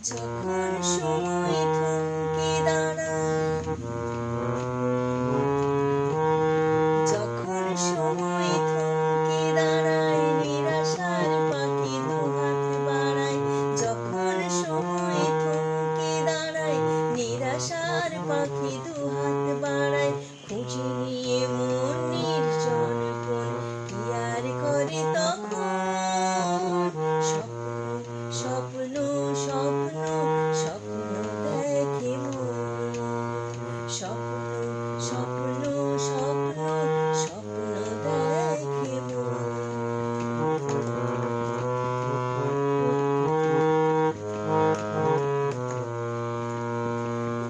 যখন সময় থমকে দাঁড়ায়, যখন সময় থমকে দাঁড়ায়, নিরাশার পাখি দুহাত বাড়ায়। যখন সময় থমকে দাঁড়ায়, নিরাশার পাখি দুহাত বাড়ায়। খুঁজে নিয়ে মন নির্জন কোণ, কি আর করে তখন? স্বপ্ন স্বপ্ন স্বপ্ন দেখে মন। স্বপ্ন স্বপ্ন স্বপ্ন স্বপ্ন দেখে মন।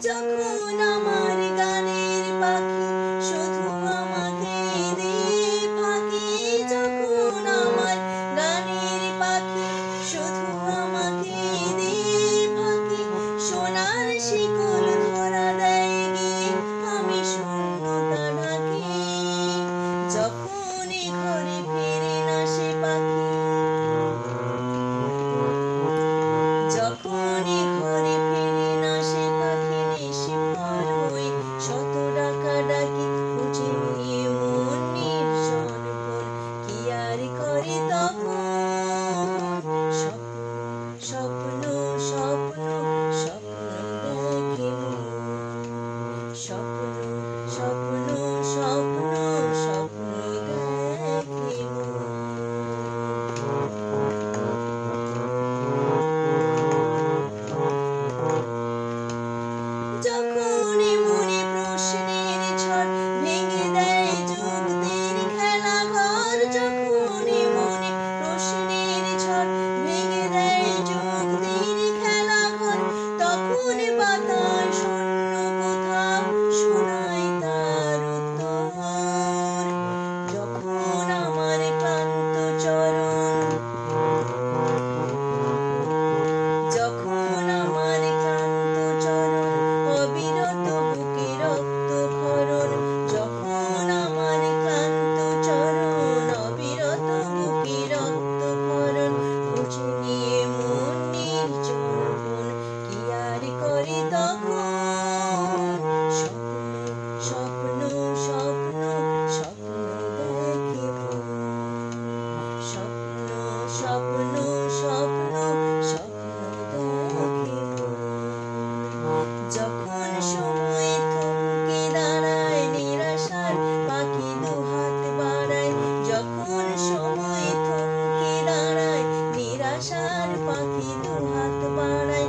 যখন আমার গানের পাখি শুধু আমাকে দিয়ে ফাঁকি, যখন আমার গানের পাখি শুধু আমাকে দিয়ে ফাঁকি, সোনার শিকল ধরা দেয় গিয়ে আমি শূন্যতা ঢাকি। যখন ঘরে ফিরে না সে পাখি, যখন ঘরে ফিরে না সে পাখি, নিষ্ফল হয়ে শত ডাকা ডাকি। খুঁজে নিয়ে মন নির্জন কোণ, কি আর করে তখন? স্বপ্ন স্বপ্ন স্বপ্ন দেখে মন। স্বপ্ন স্বপ্ন স্বপ্ন স্বপ্ন দেখে মন। যখন মনে প্রশ্নের ঝড় ভেঙে দেয় যুক্তির খেলাঘর, যখন মনে প্রশ্নের ঝড় ভেঙে দেয় যুক্তির খেলাঘর, তখন বাতাস শূন্য কোথাও শোনায় তার উত্তর। যখন আমার ক্লান্ত চরণ, যখন আমার ক্লান্ত চরণ অবিরত বুকে রক্ত ক্ষরণ, যখন আমার ক্লান্ত চরণ অবিরত বুকে রক্ত ক্ষরণ, খুঁজে নিয়ে মন নির্জন কোণ, কি আর করে তখন? স্বপ্ন স্বপ্ন স্বপ্ন দেখে মন। স্বপ্ন স্বপ্ন স্বপ্ন স্বপ্ন দেখে মন। যখন সময় থমকে দাঁড়ায়, নিরাশার পাখি দুহাত বাড়ায়। যখন সময় থমকে দাঁড়ায়, নিরাশার পাখি দুহাত বাড়ায়।